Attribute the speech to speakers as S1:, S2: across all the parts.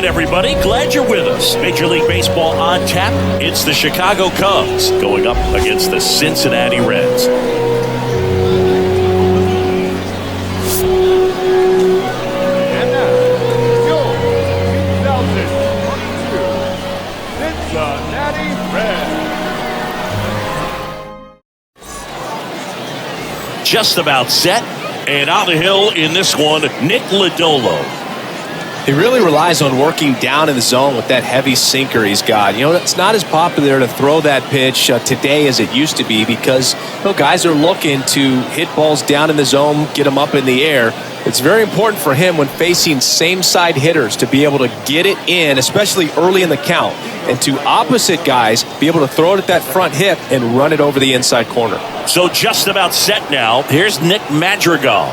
S1: everybody. Glad you're with us. Major League Baseball on tap. It's the Chicago Cubs going up against the Cincinnati Reds.
S2: And now, your 2022 Cincinnati Reds.
S1: Just about set. And on the hill in this one, Nick Lodolo.
S3: He really relies on working down in the zone with that heavy sinker he's got. You know, it's not as popular to throw that pitch today as it used to be because guys are looking to hit balls down in the zone, get them up in the air. It's very important for him when facing same-side hitters to be able to get it in, especially early in the count, and to opposite guys be able to throw it at that front hip and run it over the inside corner.
S1: So just about set now. Here's Nick Madrigal.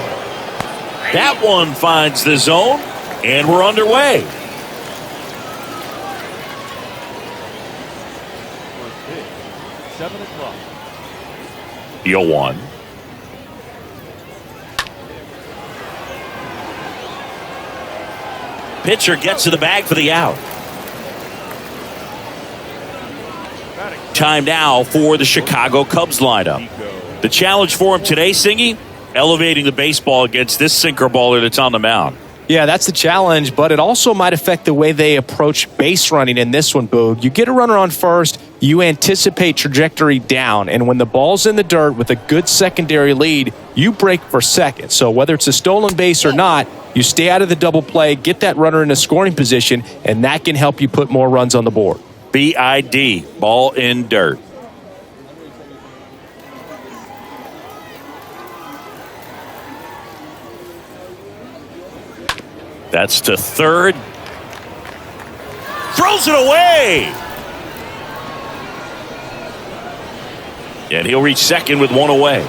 S1: That one finds the zone. And we're underway.
S2: First pitch, 7 o'clock.
S1: The 0-1. Pitcher gets to the bag for the out. Time now for the Chicago Cubs lineup. The challenge for him today, Singy, elevating the baseball against this sinker baller that's on the mound.
S3: Yeah, that's the challenge, but it also might affect the way they approach base running in this one, Boog. You get a runner on first, you anticipate trajectory down, and when the ball's in the dirt with a good secondary lead, you break for second. So whether it's a stolen base or not, you stay out of the double play, get that runner in a scoring position, and that can help you put more runs on the board.
S1: BID, ball in dirt. That's to third. Throws it away. And he'll reach second with one away.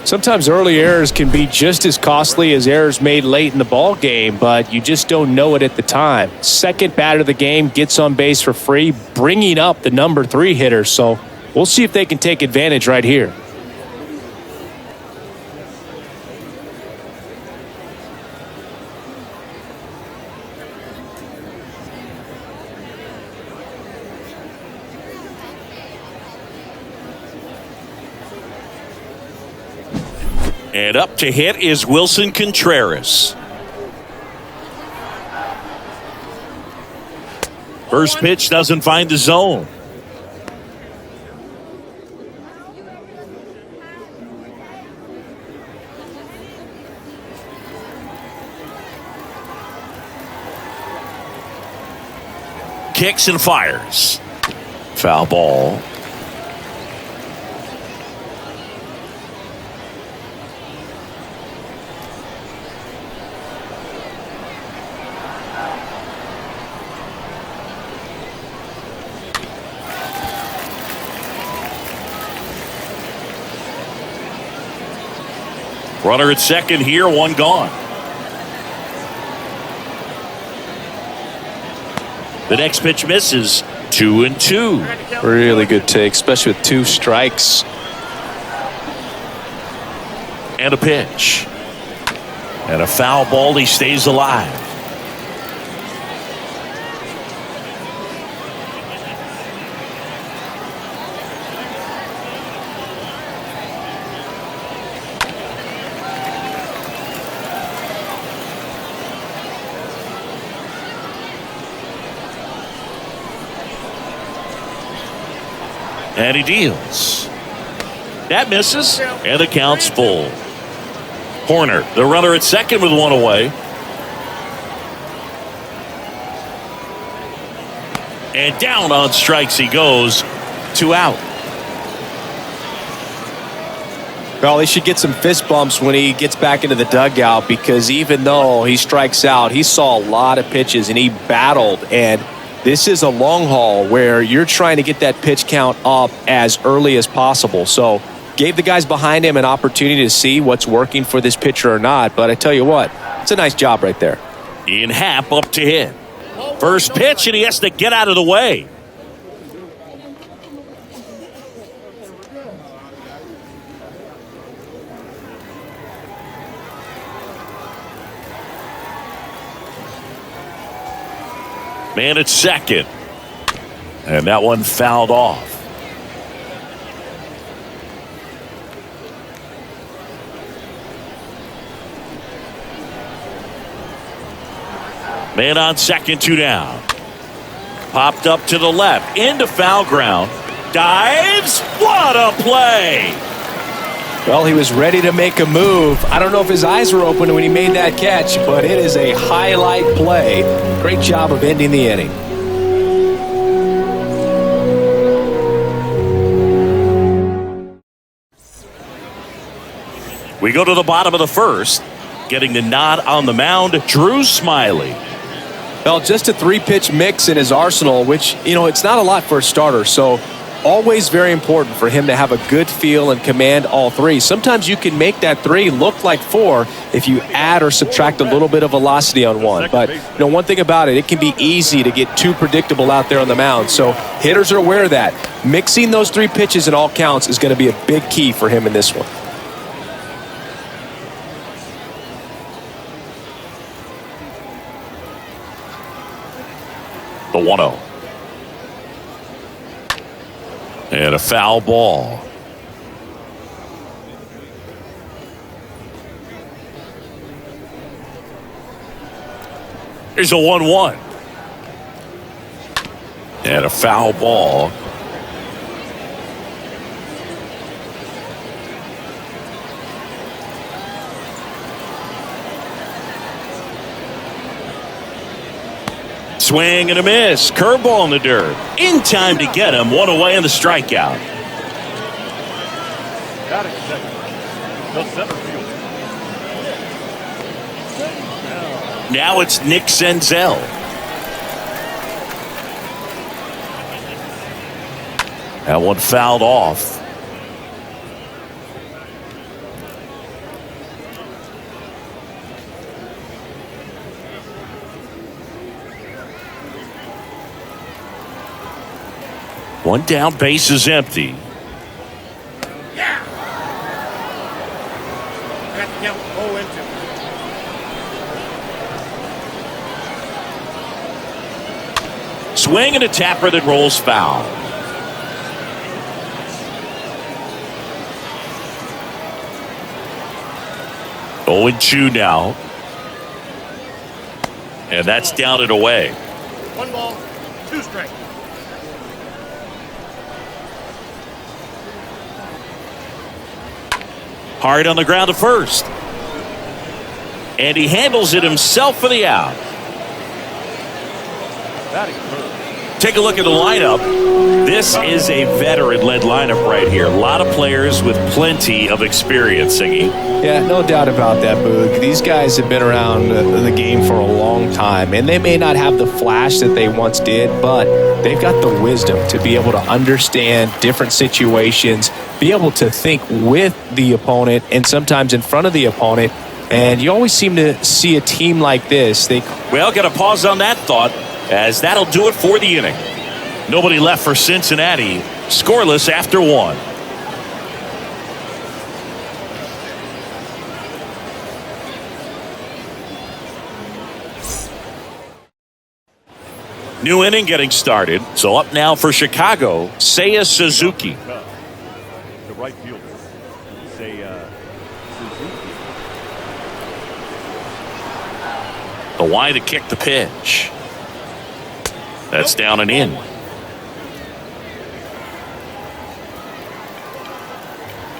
S3: Sometimes early errors can be just as costly as errors made late in the ball game, but you just don't know it at the time. Second batter of the game gets on base for free, bringing up the number 3 hitter. So we'll see if they can take advantage right here.
S1: And up to hit is Wilson Contreras. First pitch doesn't find the zone. Kicks and fires. Foul ball. Runner at second here, one gone. The next pitch misses. 2-2.
S3: Really good take, especially with 2 strikes.
S1: And a pitch. And a foul ball. He stays alive. And he deals. That misses, and the count's full. Horner, the runner at second with one away. And down on strikes he goes. 2 out.
S3: Well, he should get some fist bumps when he gets back into the dugout because even though he strikes out, he saw a lot of pitches and he battled. And this is a long haul where you're trying to get that pitch count up as early as possible. So gave the guys behind him an opportunity to see what's working for this pitcher or not. But I tell you what, it's a nice job right there.
S1: Ian Happ up to hit. First pitch, and he has to get out of the way. Man at second. And that one fouled off. Man on second, 2 down. Popped up to the left, into foul ground. Dives. What a play!
S3: Well, he was ready to make a move. I don't know if his eyes were open when he made that catch, but it is a highlight play. Great job of ending the inning.
S1: We go to the bottom of the first. Getting the nod on the mound, Drew Smiley.
S3: Well, just a 3-pitch mix in his arsenal, which, it's not a lot for a starter. So always very important for him to have a good feel and command all 3. Sometimes you can make that 3 look like 4 if you add or subtract a little bit of velocity on one. But, one thing about it, it can be easy to get too predictable out there on the mound. So hitters are aware of that. Mixing those 3 pitches in all counts is going to be a big key for him in this one.
S1: The 1-0. And a foul ball. Here's a 1-1. And a foul ball. Swing and a miss. Curveball in the dirt. In time to get him. 1 away in the strikeout.
S2: Batting second. The center field.
S1: Now it's Nick Senzel. That one fouled off. One down, base is empty.
S2: Yeah. That count 0-2.
S1: Swing and a tapper that rolls foul. Oh, and 2 now. And that's down and away.
S2: 1 ball, 2 strikes.
S1: Hard on the ground to first. And he handles it himself for the out.
S2: Batting third.
S1: Take a look at the lineup. This is a veteran-led lineup right here. A lot of players with plenty of experience, Singy.
S3: Yeah, no doubt about that, Boog. These guys have been around the game for a long time, and they may not have the flash that they once did, but they've got the wisdom to be able to understand different situations, be able to think with the opponent and sometimes in front of the opponent. And you always seem to see a team like this.
S1: Well, got to pause on that thought, as that'll do it for the inning. Nobody left for Cincinnati. Scoreless after 1. New inning getting started. So up now for Chicago, Seiya Suzuki.
S2: The right fielder. Seiya Suzuki.
S1: The wide to kick the pitch. That's down and in.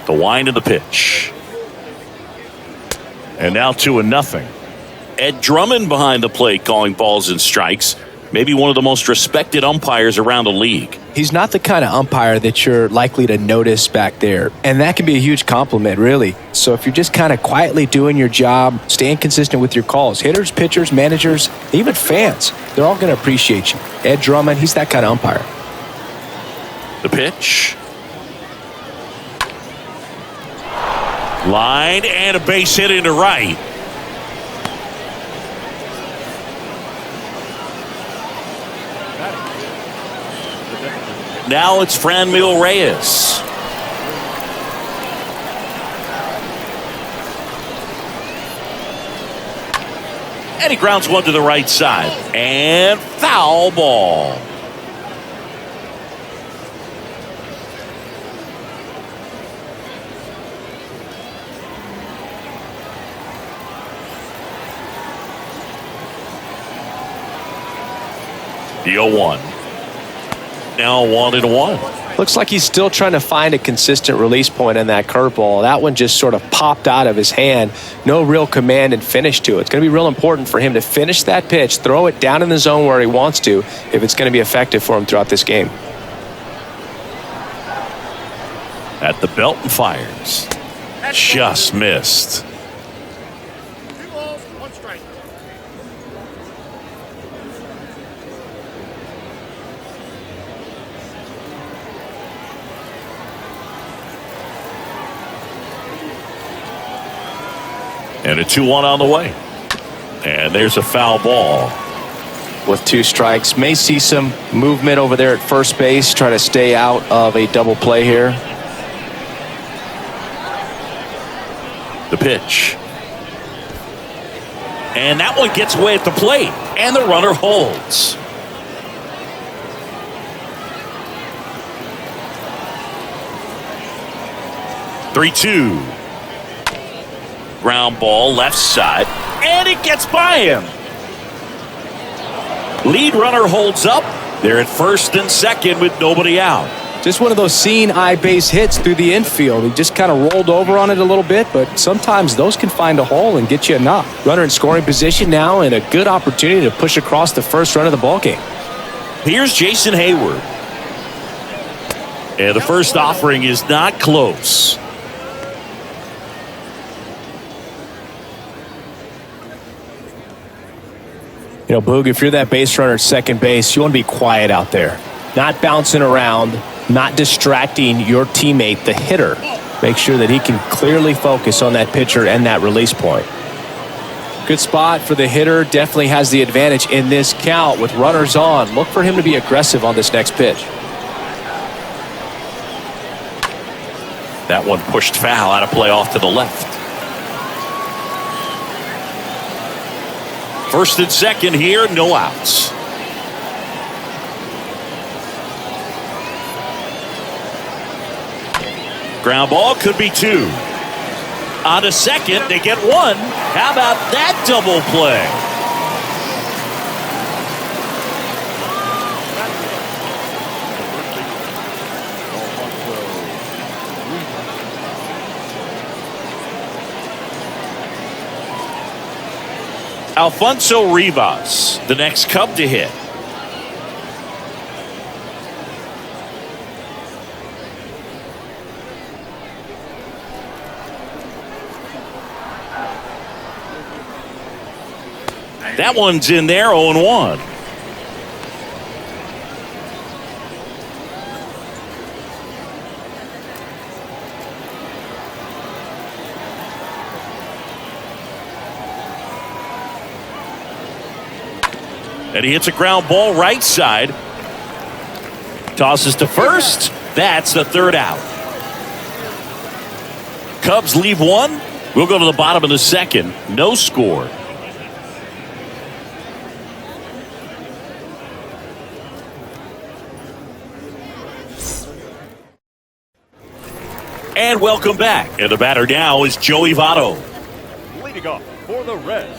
S1: The wind of the pitch. And now 2-0. Ed Drummond behind the plate calling balls and strikes. Maybe one of the most respected umpires around the league.
S3: He's not the kind of umpire that you're likely to notice back there. And that can be a huge compliment, really. So if you're just kind of quietly doing your job, staying consistent with your calls, hitters, pitchers, managers, even fans, they're all going to appreciate you. Ed Drummond, he's that kind of umpire.
S1: The pitch. Line and a base hit into right. Now it's Franmil Reyes. And he grounds one to the right side. And foul ball. The 0-1. Now 1-1.
S3: Looks like he's still trying to find a consistent release point in that curveball. That one just sort of popped out of his hand. No real command and finish to it. It's going to be real important for him to finish that pitch, throw it down in the zone where he wants to, if it's going to be effective for him throughout this game.
S1: At the belt and fires. Just missed.
S2: 2 balls, 1 strike.
S1: And a 2-1 on the way. And there's a foul ball.
S3: With 2 strikes, may see some movement over there at first base, try to stay out of a double play here.
S1: The pitch. And that one gets away at the plate. And the runner holds. Three-two. Ground ball left side. And it gets by him. Lead runner holds up. They're at first and second with nobody out.
S3: Just one of those seeing eye base hits through the infield. He just kind of rolled over on it a little bit, but sometimes those can find a hole and get you a knock. Runner in scoring position now and a good opportunity to push across the first run of the ballgame.
S1: Here's Jason Hayward. And the first offering is not close.
S3: You know, Boog, if you're that base runner at second base, you want to be quiet out there. Not bouncing around, not distracting your teammate, the hitter. Make sure that he can clearly focus on that pitcher and that release point. Good spot for the hitter. Definitely has the advantage in this count with runners on. Look for him to be aggressive on this next pitch.
S1: That one pushed foul out of play off to the left. First and second here, no outs. Ground ball could be 2. On to second, they get 1. How about that double play? Alfonso Rivas, the next Cub to hit. That one's in there, 0-1. And he hits a ground ball right side. Tosses to first. That's the third out. Cubs leave 1. We'll go to the bottom of the second. No score. And welcome back. And the batter now is Joey Votto.
S2: Leading off for the Reds,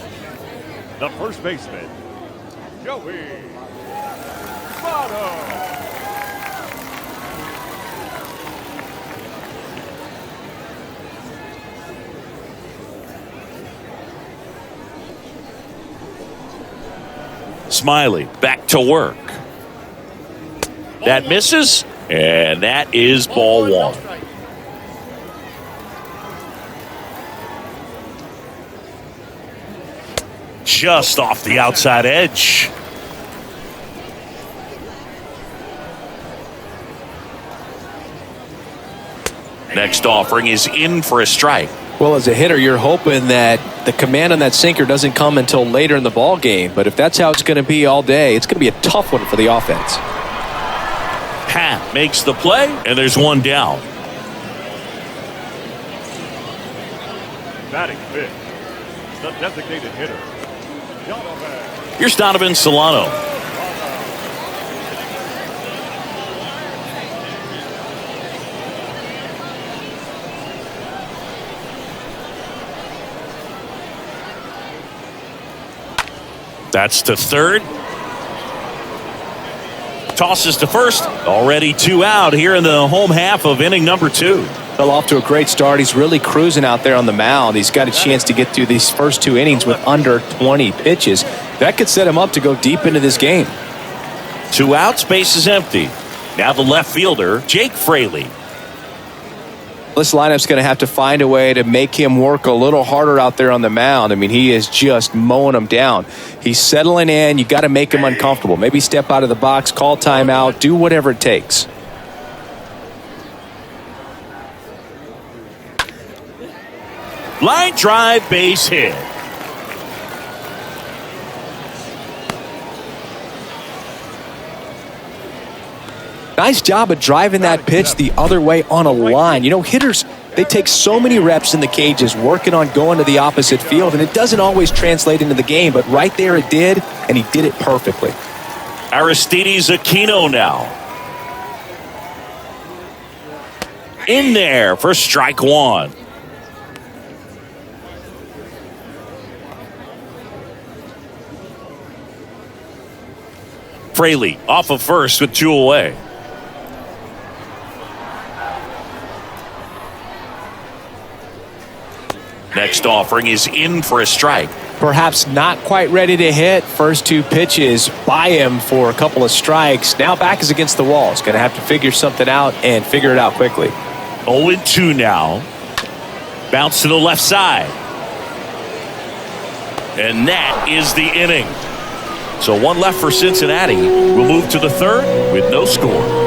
S2: the first baseman, Joey Votto.
S1: Smiley back to work. That misses, and that is ball 1. Just off the outside edge. Next offering is in for a strike.
S3: Well, as a hitter, you're hoping that the command on that sinker doesn't come until later in the ball game. But if that's how it's going to be all day, it's going to be a tough one for the offense.
S1: Pat makes the play, and there's one down.
S2: Batting fifth, the designated hitter,
S1: Here's Donovan Solano. That's to third. Tosses to first. Already 2 out here in the home half of inning number 2.
S3: Fell off to a great start. He's really cruising out there on the mound. He's got a chance to get through these first 2 innings with under 20 pitches. That could set him up to go deep into this game.
S1: 2 outs, base is empty. Now the left fielder, Jake Fraley.
S3: This lineup's going to have to find a way to make him work a little harder out there on the mound. I mean, he is just mowing them down. He's settling in. You got to make him uncomfortable. Maybe step out of the box, call timeout, do whatever it takes.
S1: Line drive, base hit.
S3: Nice job of driving that pitch the other way on a line. You know, hitters, they take so many reps in the cages working on going to the opposite field, and it doesn't always translate into the game, but right there it did, and he did it perfectly.
S1: Aristides Aquino now. In there for strike 1. Fraley off of first with 2 away. Next offering is in for a strike.
S3: Perhaps not quite ready to hit. First 2 pitches by him for a couple of strikes. Now back is against the wall. He's going to have to figure something out and figure it out quickly.
S1: 0-2 now. Bounce to the left side. And that is the inning. So 1 left for Cincinnati. We'll move to the 3rd with no score.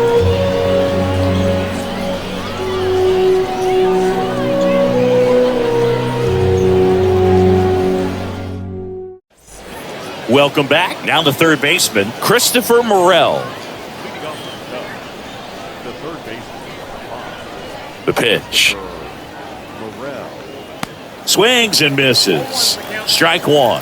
S1: Welcome back. Now the third baseman, Christopher Morel. The pitch. Swings and misses. Strike 1.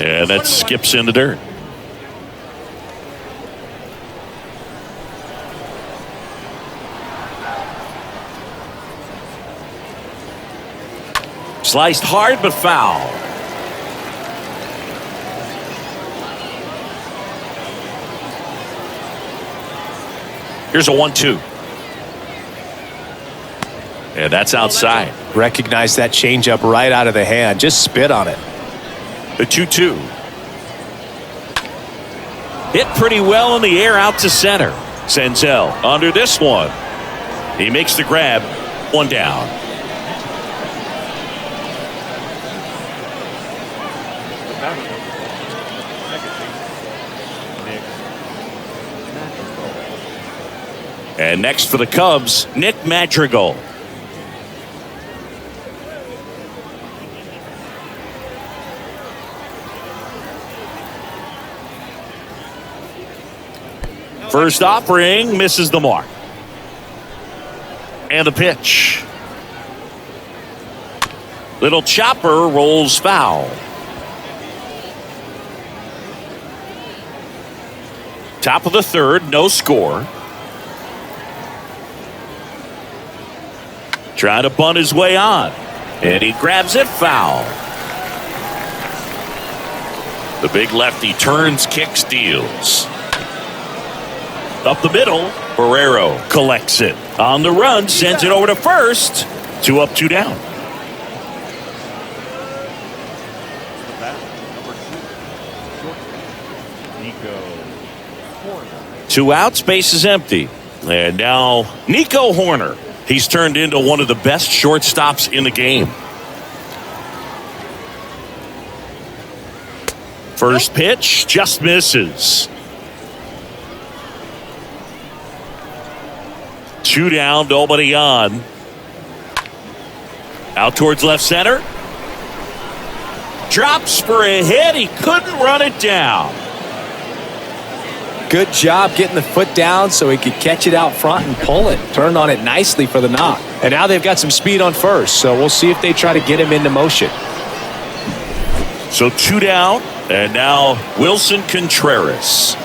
S1: And that skips in the dirt. Sliced hard but foul. Here's a 1-2. And that's outside.
S3: Recognize that changeup right out of the hand. Just spit on it.
S1: The 2-2. Hit pretty well in the air out to center. Senzel under this one. He makes the grab. 1 down. And next for the Cubs, Nick Madrigal. First offering misses the mark. And the pitch. Little chopper rolls foul. Top of the 3rd, no score. Trying to bunt his way on. And he grabs it foul. The big lefty turns, kicks, deals. Up the middle, Barrero collects it. On the run, sends it over to first. 2 up, 2 down. 2 outs, base is empty. And now Nico Hoerner. He's turned into one of the best shortstops in the game. First pitch just misses. 2 down, nobody on. Out towards left center. Drops for a hit. He couldn't run it down.
S3: Good job getting the foot down so he could catch it out front and pull it. Turned on it nicely for the knock. And now they've got some speed on first, so we'll see if they try to get him into motion.
S1: So 2 down, and now Wilson Contreras.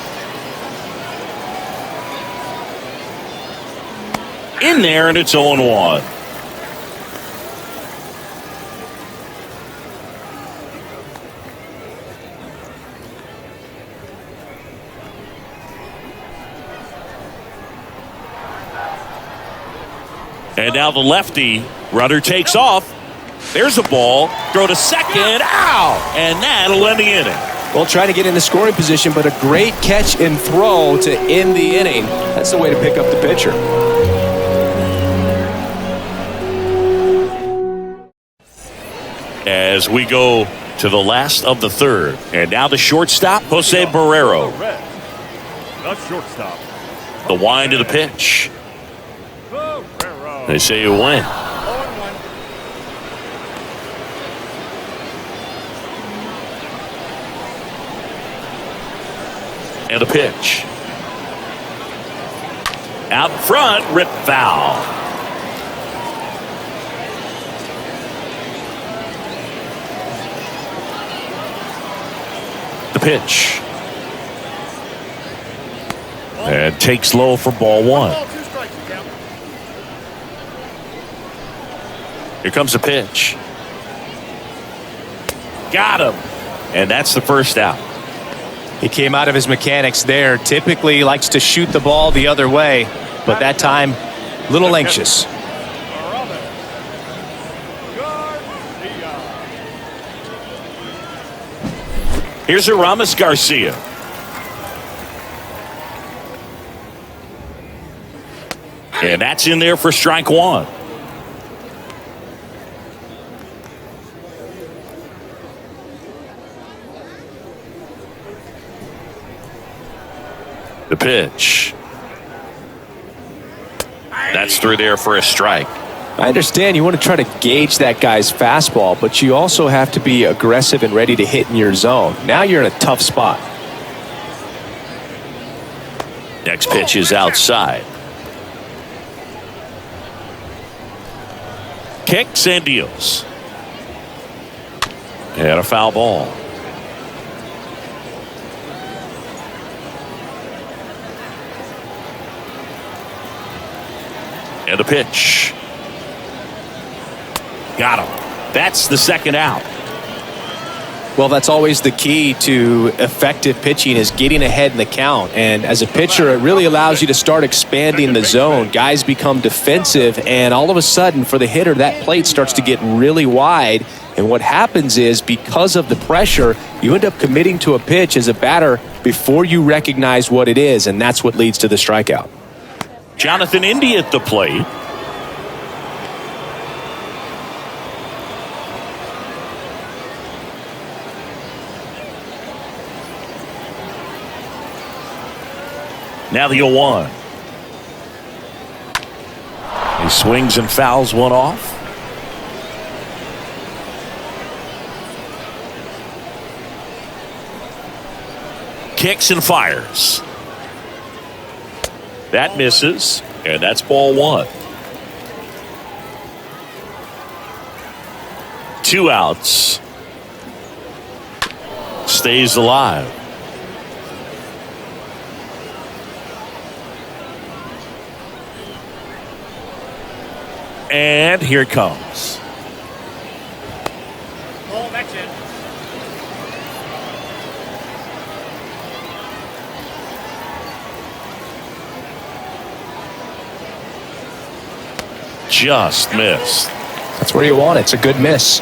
S1: In there, and it's 0-1. And now the lefty runner takes off. There's a ball. Throw to second. Ow! And that'll end the inning.
S3: Well, trying to get in the scoring position, but a great catch and throw to end the inning. That's the way to pick up the pitcher.
S1: As we go to the last of the third. And now the shortstop, Jose Barrero.
S2: The shortstop.
S1: The wind of the pitch.
S2: Barrero.
S1: They say you win.
S2: 0-1.
S1: And a pitch. Out front, rip foul. The pitch. And takes low for ball 1. Here comes the pitch. Got him. And that's the first out.
S3: He came out of his mechanics there. Typically likes to shoot the ball the other way, but that time, a little anxious.
S1: Here's Aramis Garcia. And that's in there for strike 1. The pitch. That's through there for a strike.
S3: I understand you want to try to gauge that guy's fastball, but you also have to be aggressive and ready to hit in your zone. Now you're in a tough spot.
S1: Next pitch is outside. Kicks and deals. And a foul ball. And a pitch. Got him. That's the second out.
S3: Well, that's always the key to effective pitching, is getting ahead in the count. And as a pitcher, it really allows you to start expanding the zone. Guys become defensive, and all of a sudden, for the hitter, that plate starts to get really wide. And what happens is, because of the pressure, you end up committing to a pitch as a batter before you recognize what it is, and that's what leads to the strikeout.
S1: Jonathan India at the plate. Now the 0-1. He swings and fouls one off. Kicks and fires. That misses, and that's ball 1. 2 outs. Stays alive. And here it comes.
S2: Oh, that's it.
S1: Just missed.
S3: That's where you want it. It's a good miss.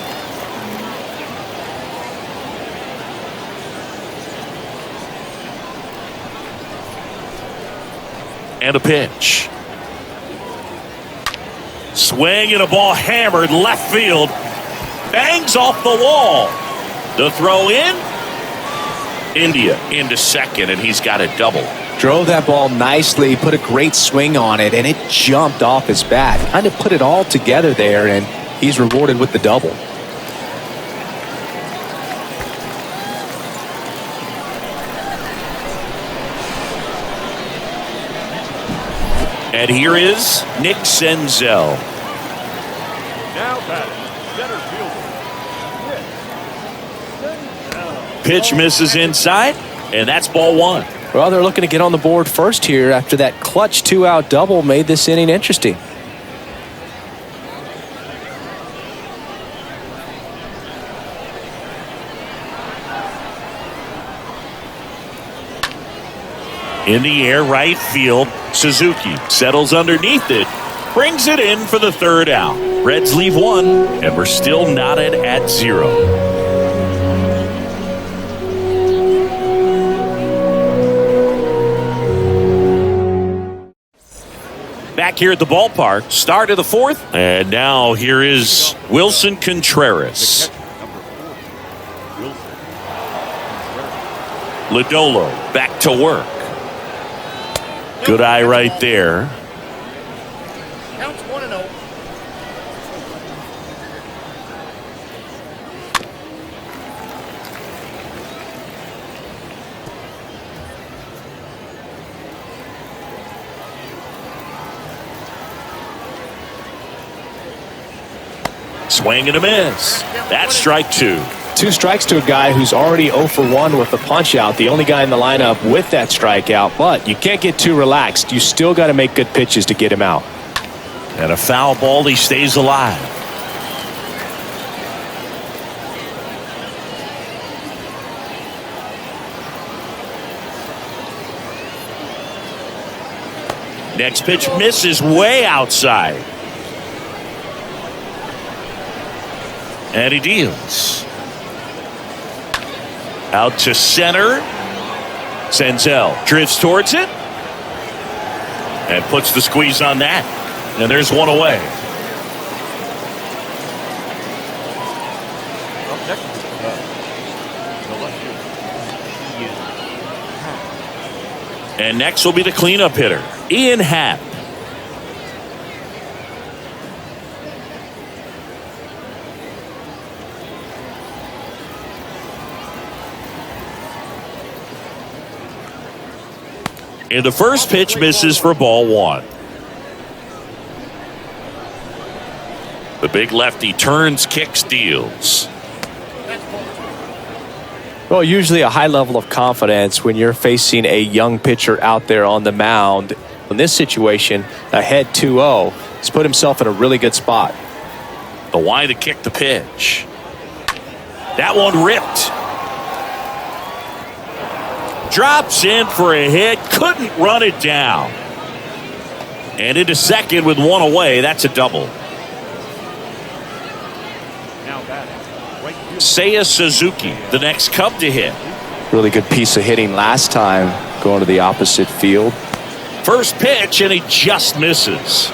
S1: And a pitch. Swing and a ball hammered left field. Bangs off the wall. The throw in. India into second, and he's got a double.
S3: Drove that ball nicely, put a great swing on it, and it jumped off his bat. Kind of put it all together there, and he's rewarded with the double.
S1: And here is Nick Senzel.
S2: Now batting, center fielder.
S1: Pitch misses inside, and that's ball one.
S3: Well, they're looking to get on the board first here after that clutch 2-out double made this inning interesting.
S1: In the air, right field. Suzuki settles underneath it. Brings it in for the third out. Reds leave one, and we're still knotted at 0. Back here at the ballpark, start of the fourth. And now here is Wilson Contreras. Lodolo back to work. Good eye right there.
S4: Counts 1-0.
S1: Swing and a miss. That's strike two.
S3: 2 strikes to a guy who's already 0 for 1 with a punch out. The only guy in the lineup with that strikeout. But you can't get too relaxed. You still got to make good pitches to get him out.
S1: And a foul ball, he stays alive. Next pitch misses way outside. And he deals. Out to center. Senzel drifts towards it. And puts the squeeze on that. And there's one away.
S2: Up next, the left fielder.
S1: And next will be the cleanup hitter, Ian Happ. And the first pitch misses for ball one. The big lefty turns, kicks, deals.
S3: Well, usually a high level of confidence when you're facing a young pitcher out there on the mound. In this situation, ahead 2-0, he's put himself in a really good spot.
S1: The wide to kick the pitch. That one ripped. Drops in for a hit. Couldn't run it down. And into second with one away. That's a double.
S2: Now batting, right fielder.
S1: Seiya Suzuki, the next Cub to hit.
S3: Really good piece of hitting last time going to the opposite field.
S1: First pitch, and he just misses.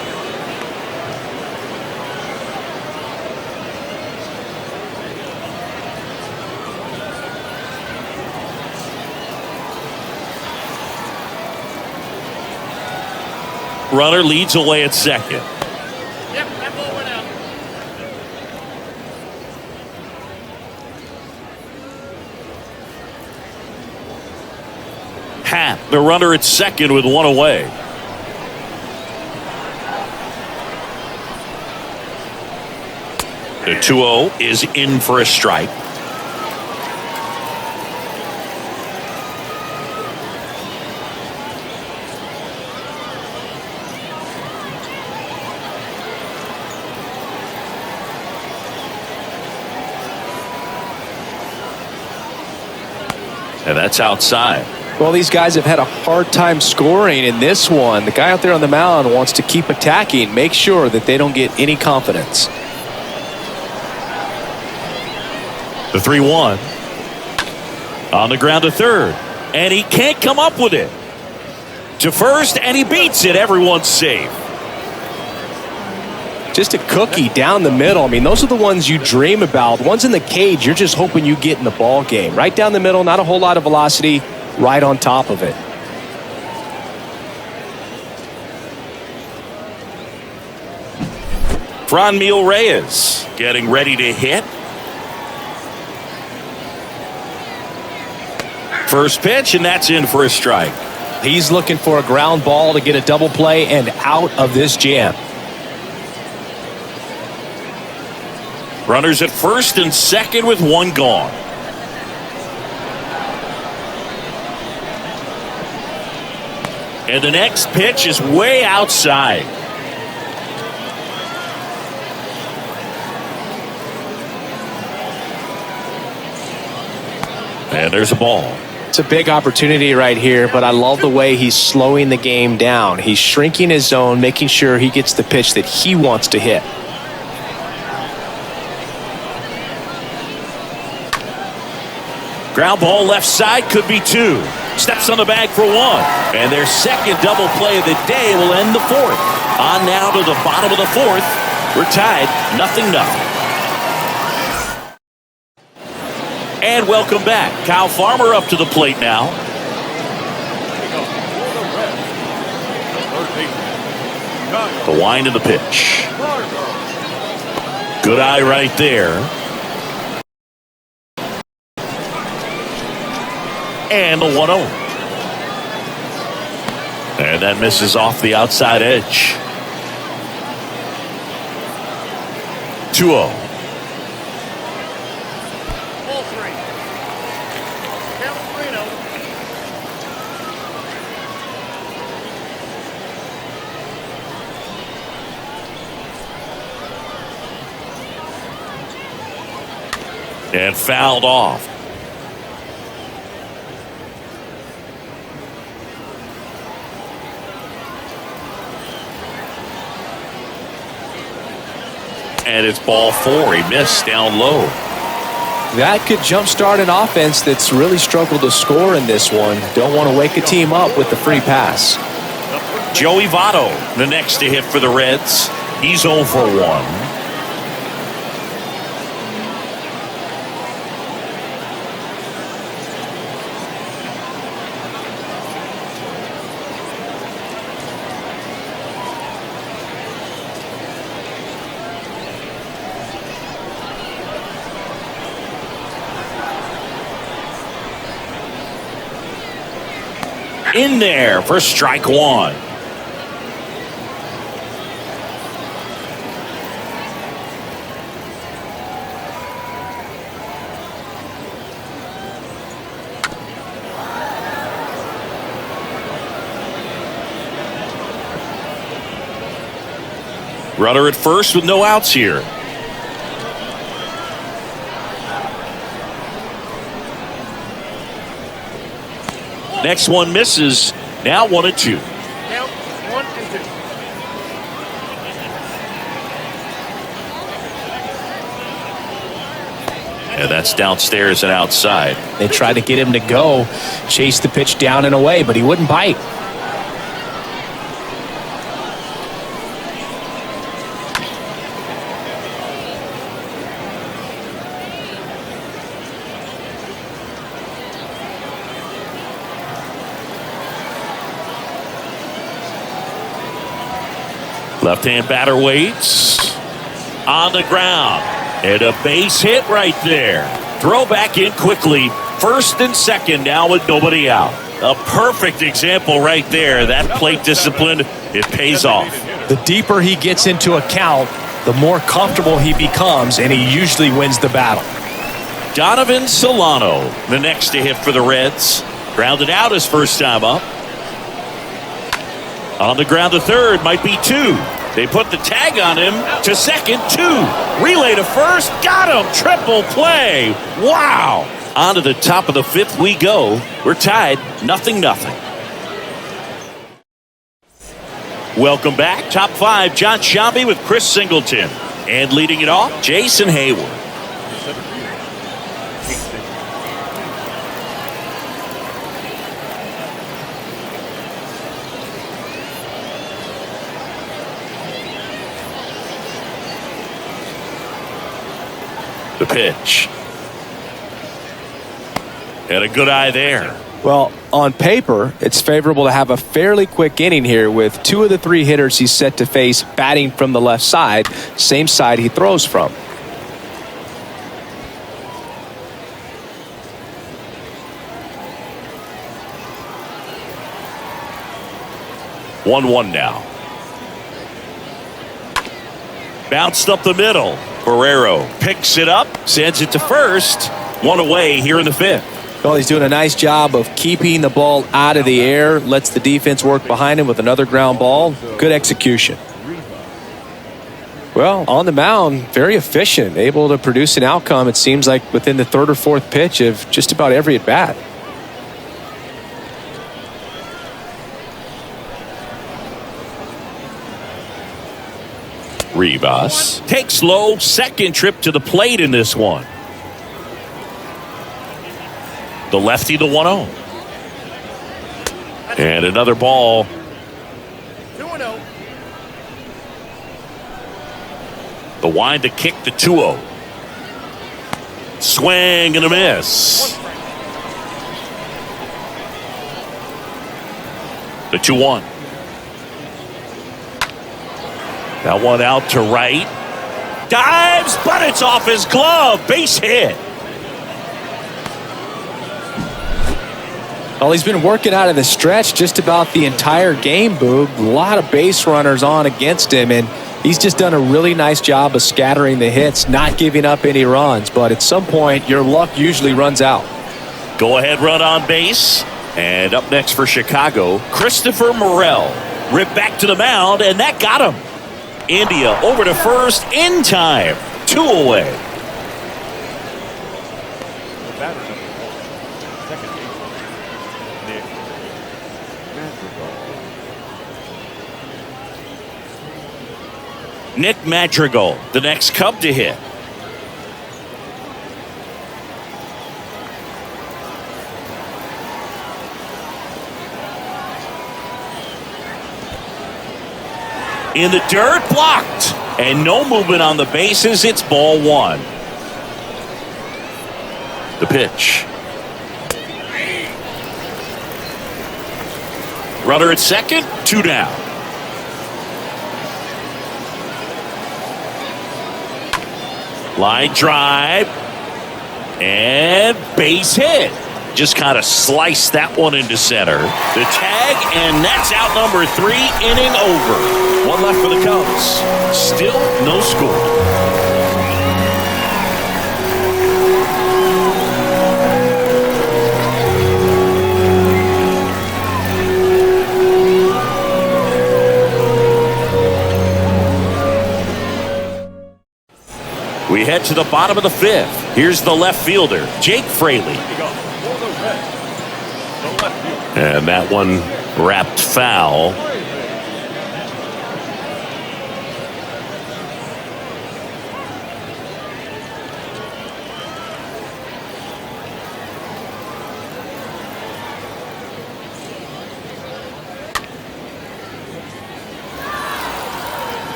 S1: Runner leads away at second.
S4: Yep, that ball went out.
S1: Happ, the runner at second with one away. The 2-0 is in for a strike. And that's outside.
S3: Well, these guys have had a hard time scoring in this one. The guy out there on the mound wants to keep attacking, make sure that they don't get any confidence.
S1: The 3-1. On the ground to third. And he can't come up with it. To first, and he beats it. Everyone's safe.
S3: Just a cookie down the middle. I mean, those are the ones you dream about. Ones in the cage, you're just hoping you get in the ball game. Right down the middle, not a whole lot of velocity, right on top of it.
S1: Franmil Reyes getting ready to hit. First pitch, and that's in for a strike.
S3: He's looking for a ground ball to get a double play and out of this jam.
S1: Runners at first and second with one gone. And the next pitch is way outside. And there's a ball.
S3: It's a big opportunity right here, but I love the way he's slowing the game down. He's shrinking his zone, making sure he gets the pitch that he wants to hit.
S1: Ground ball left side, could be two. Steps on the bag for one. And their second double play of the day will end the fourth. On now to the bottom of the fourth. We're tied 0-0. And welcome back. Kyle Farmer up to the plate now. The wind of the pitch. Good eye right there. And the 1-0. And that misses off the outside edge. 2-0.
S4: Ball 3. Count 3-0.
S1: And fouled off. And it's ball 4. He missed down low.
S3: That could jumpstart an offense that's really struggled to score in this one. Don't want to wake a team up with the free pass.
S1: Joey Votto, the next to hit for the Reds. He's 0 for 1. In there for strike one. Runner at first with no outs here. Next one misses. Now 1-2.
S4: Count 1-2.
S1: And that's downstairs and outside.
S3: They tried to get him to go, chase the pitch down and away, but he wouldn't bite.
S1: Left-hand batter waits. On the ground. And a base hit right there. Throw back in quickly. First and second now with nobody out. A perfect example right there. That plate discipline, it pays off.
S3: The deeper he gets into a count, the more comfortable he becomes, and he usually wins the battle.
S1: Donovan Solano, the next to hit for the Reds. Grounded out his first time up. On the ground to third, might be two. They put the tag on him to second, 2. Relay to first, got him, triple play. Wow. On to the top of the 5th we go. We're tied 0-0. Welcome back. Top 5, John Sciambi with Chris Singleton. And leading it off, Jason Hayward. The pitch. And a good eye there.
S3: Well, on paper, it's favorable to have a fairly quick inning here with 2 of the 3 hitters he's set to face batting from the left side, same side he throws from.
S1: 1-1 now. Bounced up the middle. Barrero picks it up, sends it to first. One away here in the fifth.
S3: Well, he's doing a nice job of keeping the ball out of the air. Lets the defense work behind him with another ground ball. Good execution. Well, on the mound, very efficient. Able to produce an outcome, it seems like, within the third or fourth pitch of just about every at-bat.
S1: Rivas takes low, second trip to the plate in this one. The lefty, the 1-0. And another ball.
S4: 2-0.
S1: The wind to kick the 2-0. Swing and a miss. The 2-1. That one out to right. Dives, but it's off his glove. Base hit.
S3: Well, he's been working out of the stretch just about the entire game, Boog. A lot of base runners on against him, and he's just done a really nice job of scattering the hits, not giving up any runs. But at some point, your luck usually runs out.
S1: Go ahead run on base. And up next for Chicago, Christopher Morel. Ripped back to the mound, and that got him. India over to first in time. 2 away.
S2: The batter number 1, second baseman, Nick Madrigal.
S1: Nick Madrigal, the next Cub to hit. In the dirt, blocked. And no movement on the bases. It's ball 1. The pitch. Runner at second, 2 down. Line drive. And base hit. Just kind of sliced that one into center. The tag, and that's out number 3, inning over. 1 left for the Cubs. Still no score. We head to the bottom of the 5th. Here's the left fielder, Jake Fraley. And that one wrapped foul.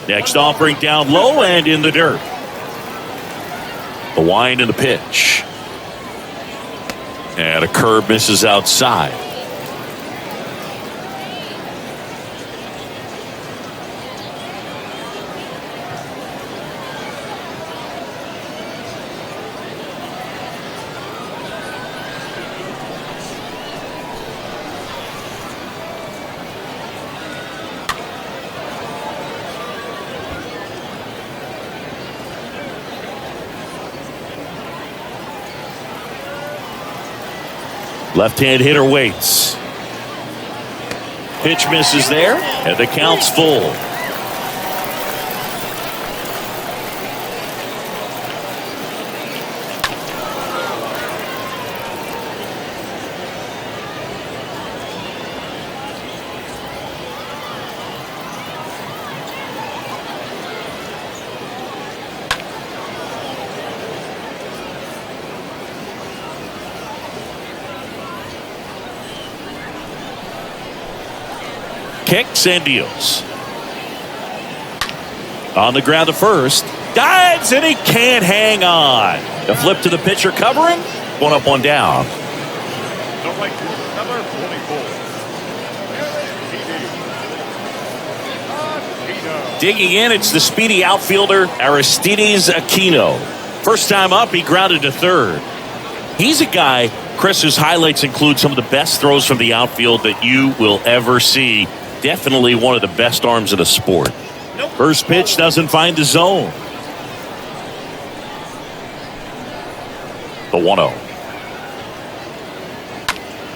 S1: Next offering down low and in the dirt. The wind and the pitch. And a curve misses outside. Left-hand hitter waits. Pitch misses there, and the count's full. Kicks and deals. On the ground to first. Dives and he can't hang on. The flip to the pitcher covering. 1 up, 1 down.
S2: The right fielder, number 44.
S1: Digging in, it's the speedy outfielder, Aristides Aquino. First time up, he grounded to third. He's a guy, Chris, whose highlights include some of the best throws from the outfield that you will ever see. Definitely one of the best arms in the sport. First pitch doesn't find the zone. The 1-0.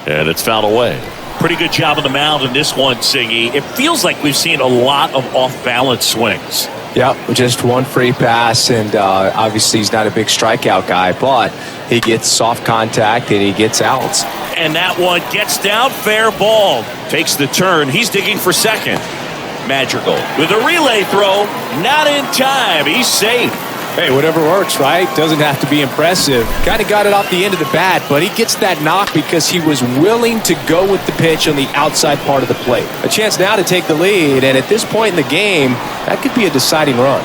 S1: And it's fouled away. Pretty good job on the mound in this one, Siggy. It feels like we've seen a lot of off-balance swings.
S3: Yeah, just one free pass, and obviously he's not a big strikeout guy, but he gets soft contact and he gets outs.
S1: And that one gets down, fair ball. Takes the turn. He's digging for second. Madrigal with a relay throw. Not in time. He's safe.
S3: Hey, whatever works, right? Doesn't have to be impressive. Kind of got it off the end of the bat, but he gets that knock because he was willing to go with the pitch on the outside part of the plate. A chance now to take the lead, and at this point in the game, that could be a deciding run.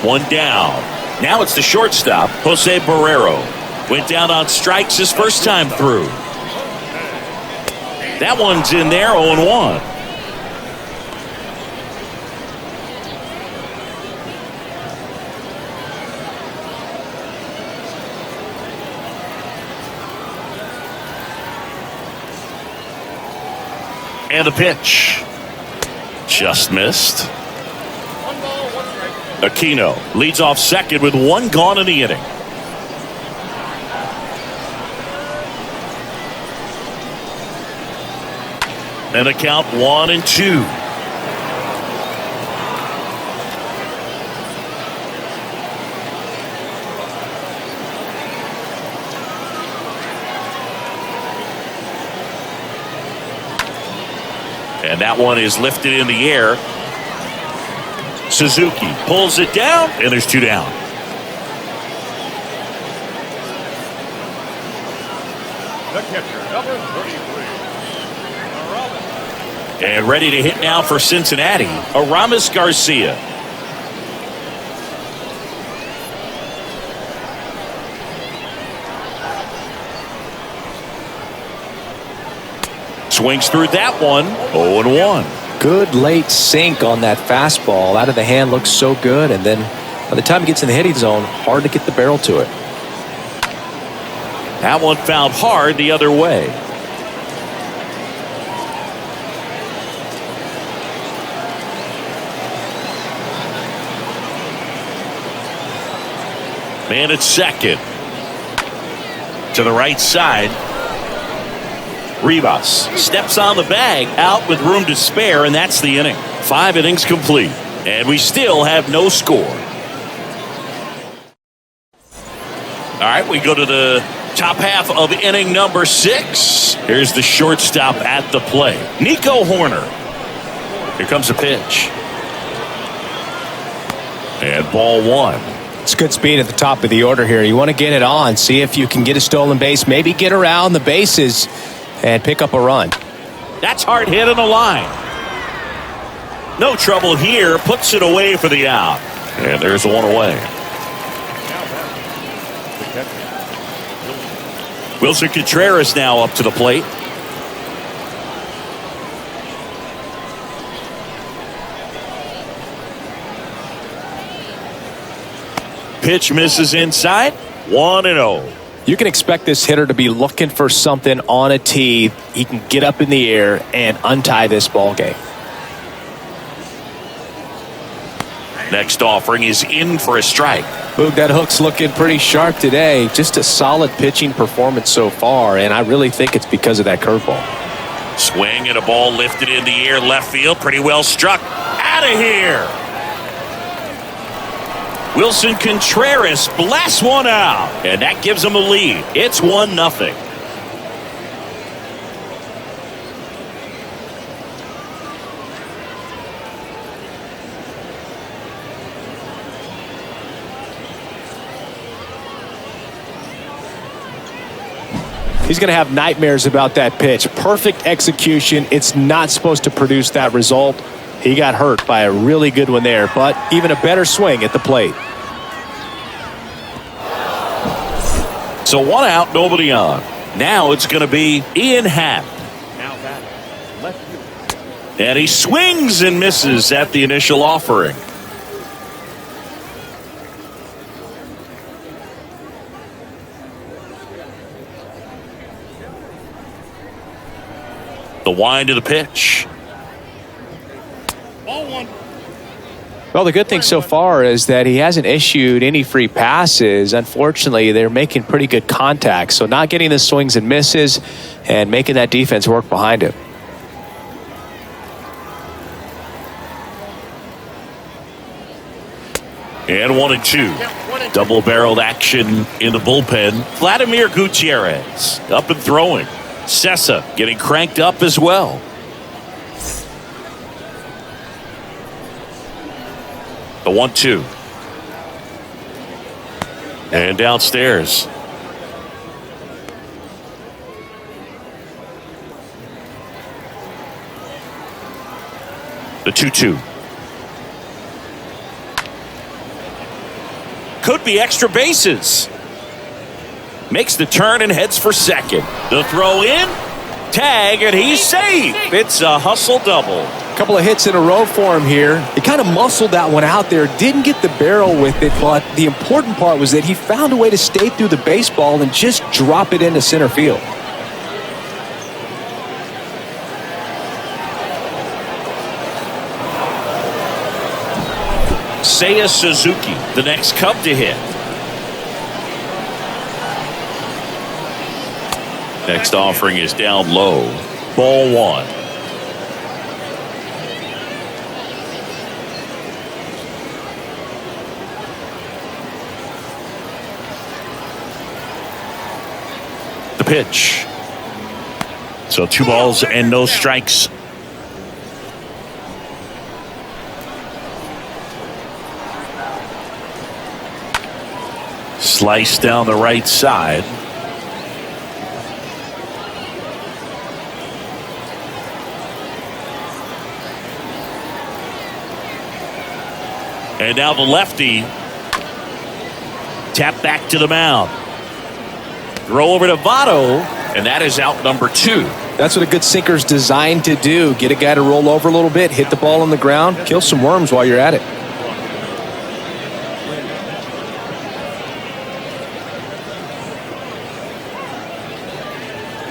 S1: One down. Now it's the shortstop, Jose Barrero. Went down on strikes his first time through. That one's in there, 0-1. And the pitch. Just missed.
S4: One ball, one strike.
S1: Aquino leads off second with one gone in the inning. And the count 1-2. And that one is lifted in the air. Suzuki pulls it down, and there's two down.
S2: The catcher, number 33.
S1: And ready to hit now for Cincinnati, Aramis Garcia. Swings through that one, 0-1.
S3: Good late sink on that fastball. Out of the hand looks so good, and then by the time it gets in the hitting zone, hard to get the barrel to it.
S1: That one fouled hard the other way. Man at second. To the right side. Rivas steps on the bag, out with room to spare, and that's the inning. 5 innings complete, and we still have no score. All right, we go to the top half of inning number 6. Here's the shortstop at the plate, Nico Horner. Here comes a pitch. And ball 1.
S3: It's good speed at the top of the order here. You want to get it on, see if you can get a stolen base, maybe get around the bases and pick up a run.
S1: That's hard hit on the line. No trouble here. Puts it away for the out. And there's one away. Wilson Contreras now up to the plate. Pitch misses inside. 1-0.
S3: You can expect this hitter to be looking for something on a tee. He can get up in the air and untie this ball game.
S1: Next offering is in for a strike.
S3: Boog, that hook's looking pretty sharp today. Just a solid pitching performance so far, and I really think it's because of that curveball.
S1: Swing and a ball lifted in the air, left field, pretty well struck. Out of here. Wilson Contreras blasts one out, and that gives them a lead. It's 1-0.
S3: He's going to have nightmares about that pitch. Perfect execution. It's not supposed to produce that result. He got hurt by a really good one there, but even a better swing at the plate.
S1: So 1 out, nobody on. Now it's going to be Ian Happ.
S2: Now back, left field.
S1: And he swings and misses at the initial offering. The wind of the pitch.
S4: Ball one.
S3: Well, the good thing so far is that he hasn't issued any free passes. Unfortunately, they're making pretty good contact. So not getting the swings and misses and making that defense work behind him.
S1: And 1-2. Double-barreled action in the bullpen. Vladimir Gutierrez up and throwing. Sessa getting cranked up as well. The 1-2. And downstairs. The 2-2. Could be extra bases. Makes the turn and heads for second. The throw in. Tag, and he's safe. It's a hustle double.
S3: A couple of hits in a row for him here. He kind of muscled that one out there. Didn't get the barrel with it, but the important part was that he found a way to stay through the baseball and just drop it into center field.
S1: Seiya Suzuki, the next Cub to hit. Next offering is down low. Ball one. The pitch. So 2 balls and no strikes. Slice down the right side. And now the lefty. Tap back to the mound. Throw over to Votto, and that is out number 2.
S3: That's what a good sinker's designed to do. Get a guy to roll over a little bit, hit the ball on the ground, kill some worms while you're at it.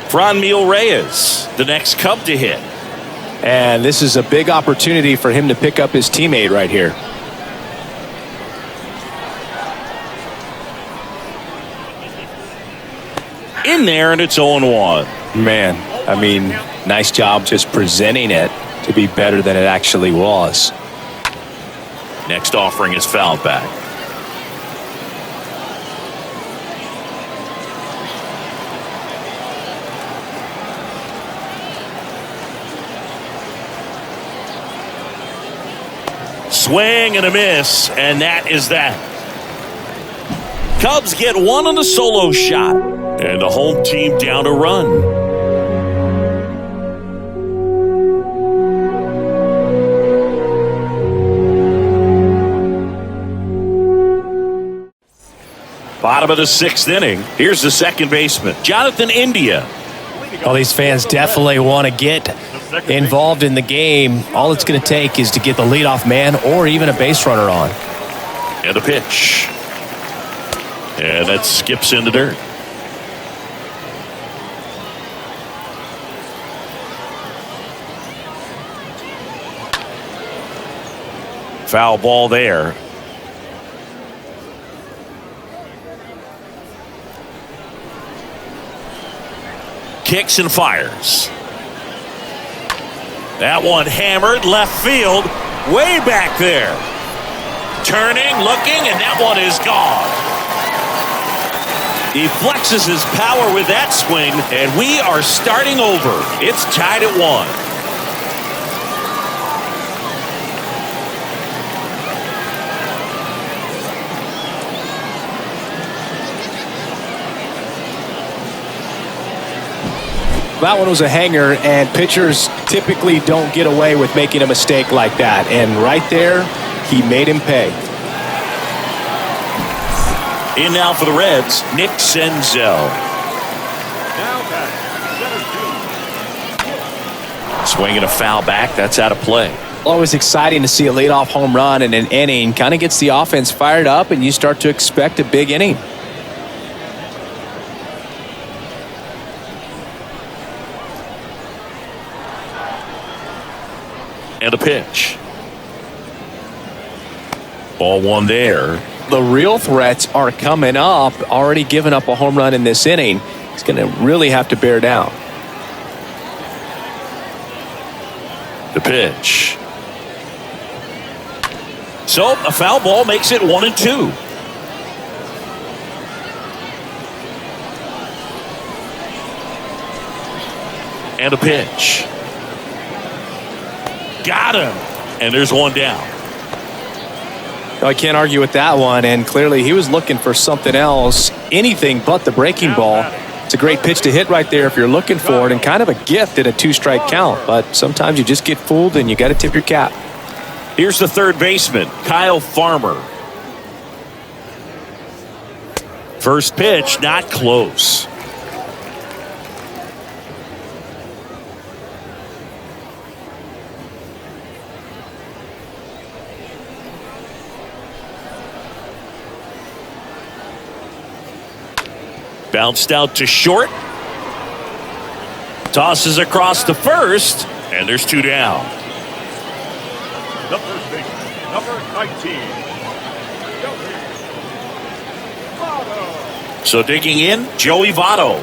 S1: Franmil Reyes, the next Cub to hit.
S3: And this is a big opportunity for him to pick up his teammate right here.
S1: In there, and it's 0-1.
S3: Man, I mean, nice job just presenting it to be better than it actually was.
S1: Next offering is fouled back. Swing and a miss, and that is that. Cubs get one on the solo shot, and the home team down a run. Bottom of the 6th inning. Here's the second baseman, Jonathan India.
S5: Well, these fans definitely want to get involved in the game. All it's going to take is to get the leadoff man or even a base runner on.
S1: And a pitch. And that skips in the dirt. Foul ball there. Kicks and fires. That one hammered left field, way back there. Turning, looking, and that one is gone. He flexes his power with that swing, and we are starting over. It's tied at 1.
S3: That one was a hanger, and pitchers typically don't get away with making a mistake like that. And right there, he made him pay.
S1: In now for the Reds, Nick Senzel. Swinging a foul back. That's out of play.
S3: Always exciting to see a leadoff home run in an inning. Kind of gets the offense fired up, and you start to expect a big inning.
S1: And a pitch. Ball one there.
S3: The real threats are coming up. Already given up a home run in this inning. He's going to really have to bear down.
S1: The pitch. So a foul ball makes it 1-2. And a pitch. Got him. And there's one down.
S3: I can't argue with that one, and clearly he was looking for something else, anything but the breaking ball. It's a great pitch to hit right there if you're looking for it, and kind of a gift at a 2-strike count, but sometimes you just get fooled and you got to tip your cap.
S1: Here's the third baseman, Kyle Farmer. First pitch, not close. Bounced out to short. Tosses across to first, and there's two down.
S2: The first baseman, number 19.
S1: So digging in, Joey Votto.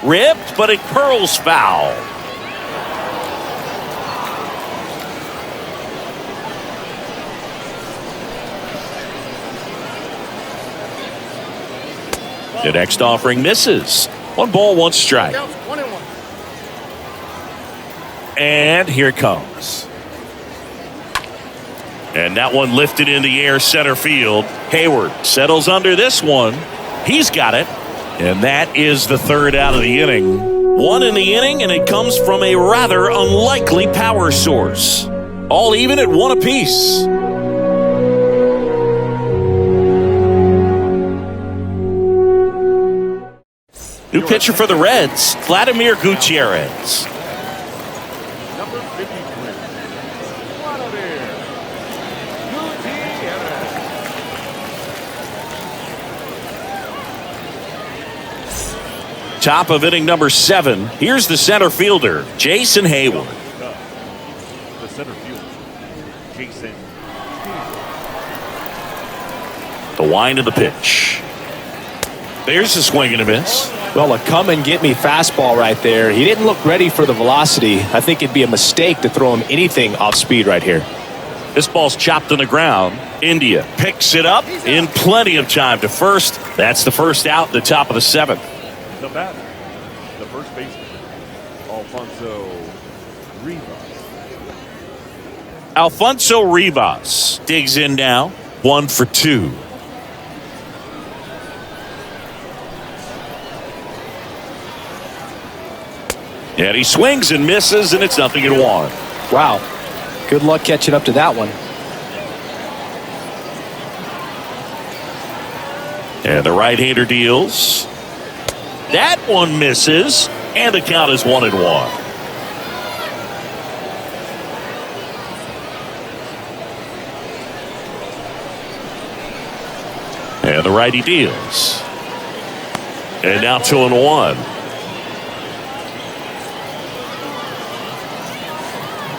S1: Ripped, but it curls foul. The next offering misses. 1 ball, 1 strike. And here it comes. And that one lifted in the air center field. Hayward settles under this one. He's got it. And that is the third out of the inning. 1 in the inning, and it comes from a rather unlikely power source. All even at 1 apiece. New pitcher for the Reds, Vladimir Gutierrez.
S2: Number 53. Vladimir Gutierrez.
S1: Top of inning number 7. Here's the center fielder, Jason Hayward.
S2: The center fielder, Jason.
S1: The wind of the pitch. There's a swing and a miss.
S3: Well, a come-and-get-me fastball right there. He didn't look ready for the velocity. I think it'd be a mistake to throw him anything off speed right here.
S1: This ball's chopped on the ground. India picks it up in plenty of time to first. That's the first out, the top of the 7th.
S2: The batter, the first baseman, Alfonso Rivas.
S1: Alfonso Rivas digs in now. 1 for 2. And he swings and misses, and it's 0-1.
S3: Wow. Good luck catching up to that one.
S1: And the right-hander deals. That one misses, and the count is 1-1. And the righty deals. And now 2-1.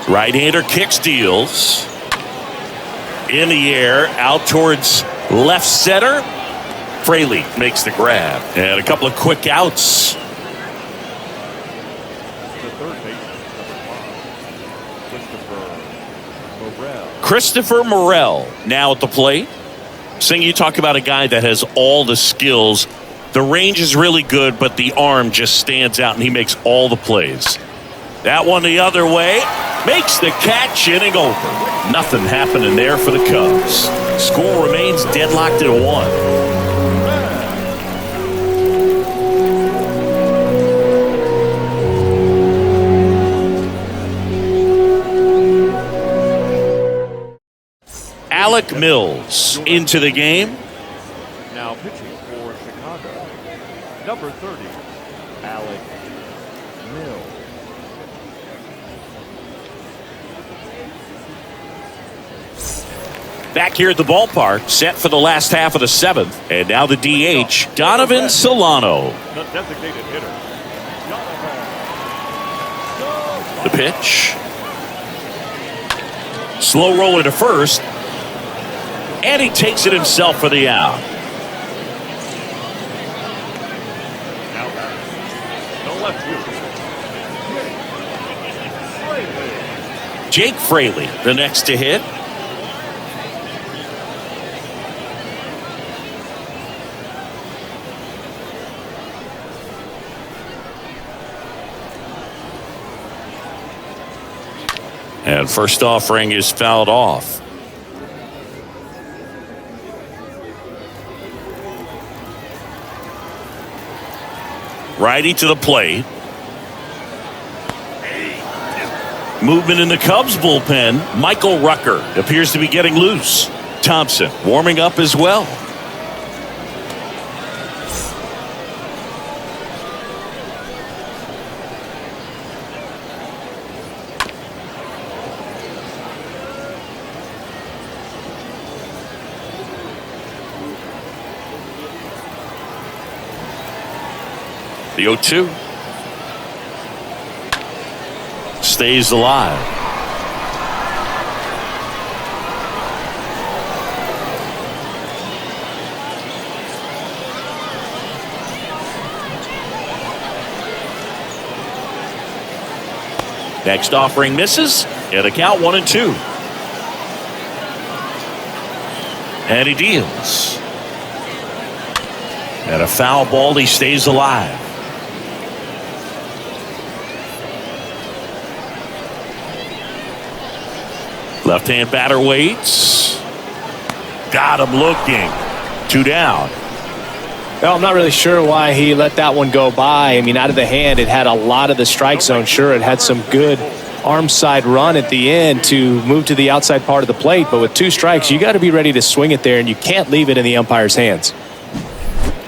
S1: Right-hander kicks, deals. In the air, out towards left center. Fraley makes the grab. And a couple of quick outs.
S2: The third baseman, number 5,
S1: Christopher Morel now at the plate. Sing, you talk about a guy that has all the skills. The range is really good, but the arm just stands out, and he makes all the plays. That one the other way. Makes the catch, inning over. Nothing happening there for the Cubs. Score remains deadlocked at 1. Alec Mills into the game.
S2: Now pitching for Chicago, number 30, Alec Mills.
S1: Back here at the ballpark, set for the last half of the seventh. And now the DH, Donovan Solano.
S2: The designated hitter,
S1: The pitch. Slow roller to first. And he takes it himself for the out.
S2: Now the left fielder,
S1: Jake Fraley, the next to hit. And first offering is fouled off. Righty to the plate. Movement in the Cubs bullpen. Michael Rucker appears to be getting loose. Thompson warming up as well. The 0-2 stays alive. Next offering misses, and a count 1-2. And he deals. And a foul ball, he stays alive. Left-hand batter waits. Got him looking. 2 down.
S5: Well, I'm not really sure why he let that one go by. I mean, out of the hand, it had a lot of the strike zone. Sure, it had some good arm side run at the end to move to the outside part of the plate. But with 2 strikes, you got to be ready to swing it there, and you can't leave it in the umpire's hands.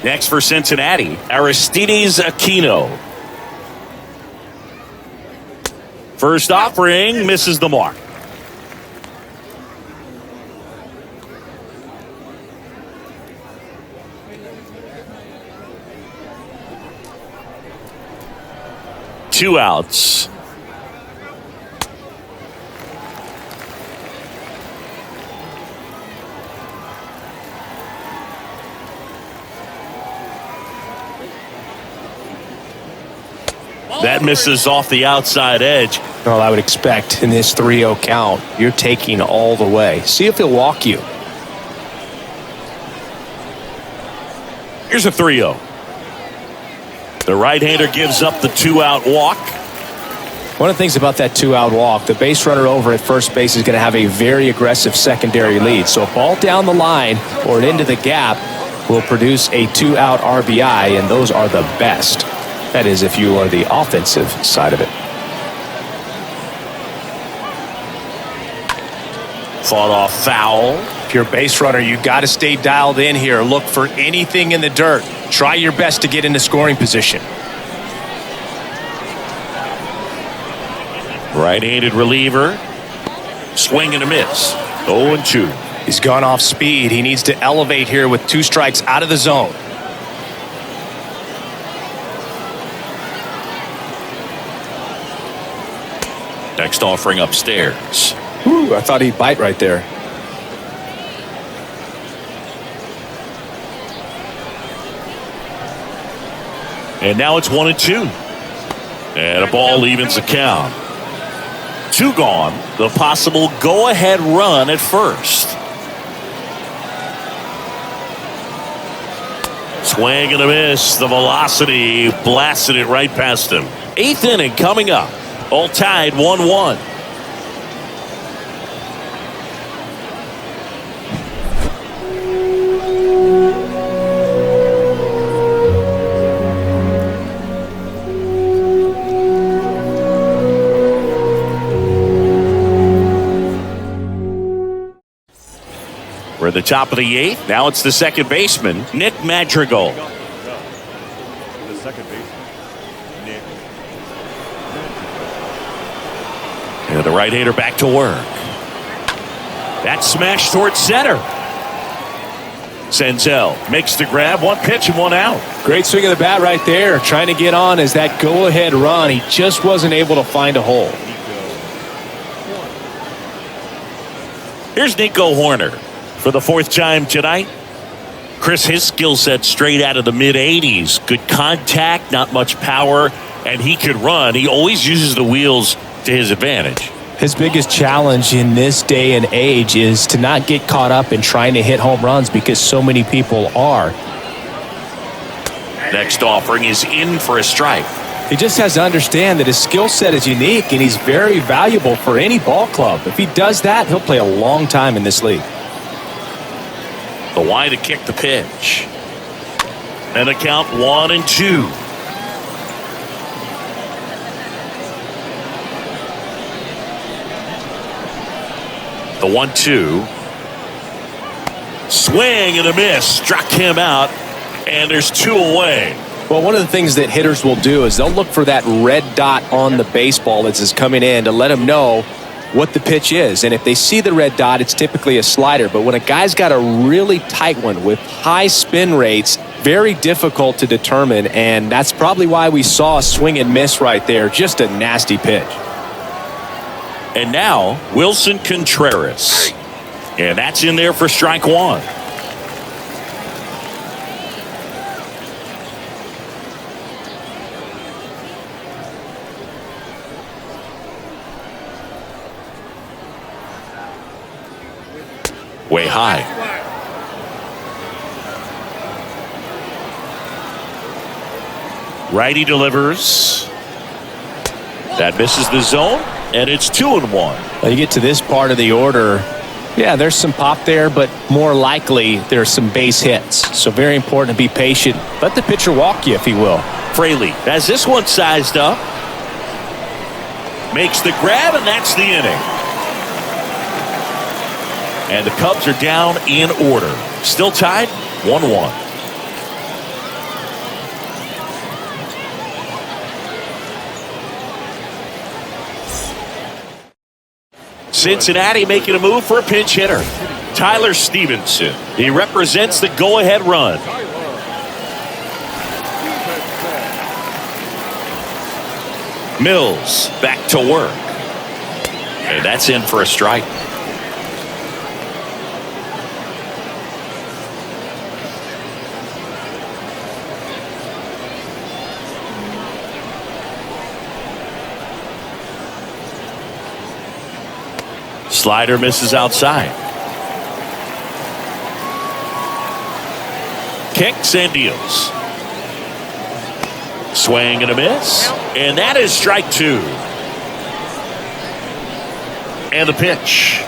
S1: Next for Cincinnati, Aristides Aquino. First offering misses the mark. Two outs. That misses off the outside edge.
S5: Well, I would expect in this 3-0 count, you're taking all the way. See if he'll walk you.
S1: Here's a 3-0. The right-hander gives up the 2-out walk.
S5: One of the things about that 2-out walk, the base runner over at first base is going to have a very aggressive secondary lead. So a ball down the line or into the gap will produce a 2-out RBI, and those are the best. That is, if you are the offensive side of it.
S1: Fought off foul.
S5: If you're a base runner, you got to stay dialed in here. Look for anything in the dirt. Try your best to get into scoring position.
S1: Right-handed reliever. Swing and a miss. 0-2.
S5: He's gone off speed. He needs to elevate here with 2 strikes out of the zone.
S1: Next offering upstairs.
S5: Ooh, I thought he'd bite right there.
S1: And now it's 1-2. And a ball evens the count. 2 gone. The possible go-ahead run at first. Swing and a miss. The velocity blasted it right past him. 8th inning coming up. All tied 1-1. We're at the top of the 8th. Now it's the second baseman, Nick Madrigal.
S2: The second baseman, Nick.
S1: And the right-hander back to work. That smash towards center. Senzel makes the grab. One pitch and one out.
S5: Great swing of the bat right there. Trying to get on as that go-ahead run. He just wasn't able to find a hole.
S1: Here's Nico Horner for the 4th time tonight. Chris, his skill set straight out of the mid-80s. Good contact, not much power, and he could run. He always uses the wheels to his advantage.
S5: His biggest challenge in this day and age is to not get caught up in trying to hit home runs because so many people are.
S1: Next offering is in for a strike.
S5: He just has to understand that his skill set is unique and he's very valuable for any ball club. If he does that, he'll play a long time in this league.
S1: The wide to kick the pitch. And a count 1-2. The 1-2. Swing and a miss. Struck him out. And there's 2 away.
S5: Well, one of the things that hitters will do is they'll look for that red dot on the baseball as it's coming in to let them know what the pitch is. And if they see the red dot, it's typically a slider. But when a guy's got a really tight one with high spin rates, very difficult to determine. And that's probably why we saw a swing and miss right there. Just a nasty pitch.
S1: And now, Wilson Contreras. And that's in there for strike 1. Way high. Righty delivers. That misses the zone. And it's 2-1.
S5: Well, you get to this part of the order, yeah, there's some pop there, but more likely there's some base hits. So very important to be patient. Let the pitcher walk you, if he will.
S1: Fraley has this one sized up. Makes the grab, and that's the inning. And the Cubs are down in order. Still tied, 1-1. Cincinnati making a move for a pinch hitter. Tyler Stevenson. He represents the go-ahead run. Mills back to work. And that's in for a strike. Slider misses outside. Kicks and deals. Swing and a miss. And that is strike 2. And the pitch.